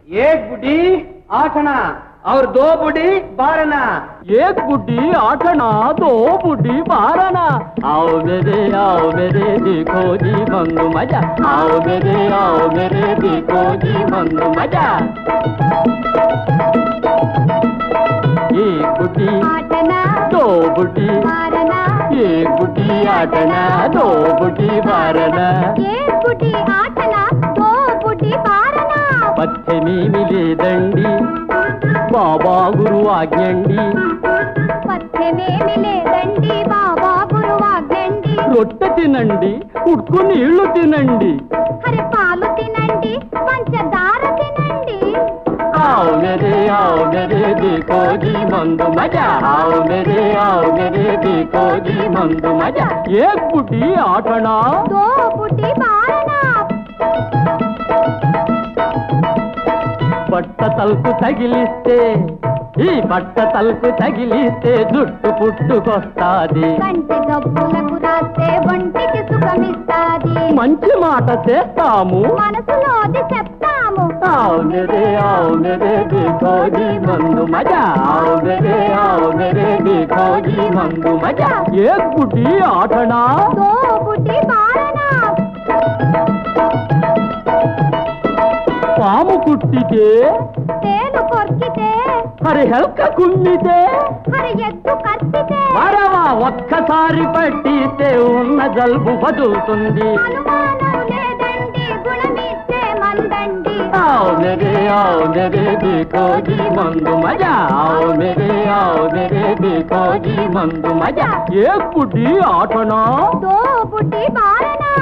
एक बुढ़ी आठना और दो बुढ़ी बारना। एक बुढ़ी आठना दो बुढ़ी बारना। आओ मेरे देखो जी मंगू मजा। आओ मेरे देखो जी मंगू मजा। एक बुढ़ी आठना दो बुढ़ी बारना। एक बुढ़ी आठना दो बुढ़ी बारना। एक बुढ़ी आठना दो बुढ़ी बारना। పచ్చని మిలేదండి బాబా గురు ఆజ్ఞండి. పథ్యమేమి లేదండి బాబా గురువాజ్ఞండి. రొట్టె తినండి ఉడుకు నీళ్లు తినండి. హరి పాలు తినండి పంచదార తినండి. आओ मेरे देखो जी मंदू मजा। आओ मेरे देखो जी मंदू मजा। एक बुढ़ी आठना దో బుడ్డి బారనా. బట్ట తలుపు తగిలిస్తే ఈ బట్ట తలుపు తగిలిస్తే జుట్టు పుట్టుకొస్తాది. కంటి గబ్బులకు రాస్తే ఒంటికి సుఖమిస్తాది. మంచి మాట చేస్తాము మనసులోది చెప్తాము. आओ मेरे देखो जी मंदू मजा। आओ मेरे देखो जी मंदू मजा। एक बुढ़ी आठना దో బుడ్డి బారనా. పాము కుట్టితే తేలు కొర్కితే హరి హెల్క కుమ్మితే హరి ఎద్దు కత్తితే వరవా ఒక్కసారి పట్టితే ఉన్న జలుబు వదులుతుంది. అనుమానం లేదండి గుణమిస్తే మందండి. आओ मेरे देखो जी मंदू मजा। आओ मेरे देखो जी मंदू मजा। एक बुढ़ी आठना దో బుడ్డి బారనా.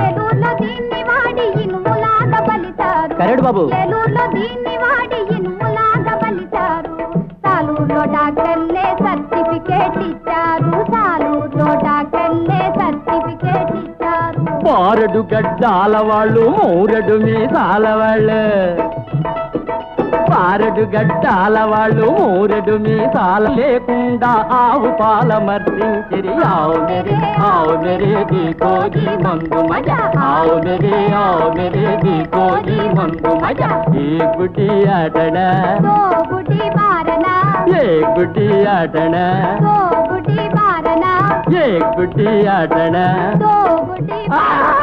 ఏలూరులో దీన్ని వాడి ఇనుములాగా బలితారు. కరెక్ట్ బాబు. ఏలూరులో దీన్ని వాడి ఇనుములాగా బలితారు. సాలూరులో డాక్టర్లే సర్టిఫికేట్ ఇచ్చారు. సాలూరులో డాక్టర్లే సర్టిఫికేట్ ఇచ్చారు. బారెడు గడ్డాల వాళ్ళు మూరెడు మీసాల వాళ్ళు. బారెడు గడ్డాల వాళ్ళు మూరెడు మీసాల లేకుండా ఆవు పాల మర్దించిరి. आओ मेरे देखो जी मंदू मजा। आओ मेरे देखो जी मंदू मजा। एक बुढ़ी आठना దో బుడ్డి బారనా. एक बुढ़ी आठना దో బుడ్డి బారనా. एक बुढ़ी आठना। దో బుడ్డి బారనా.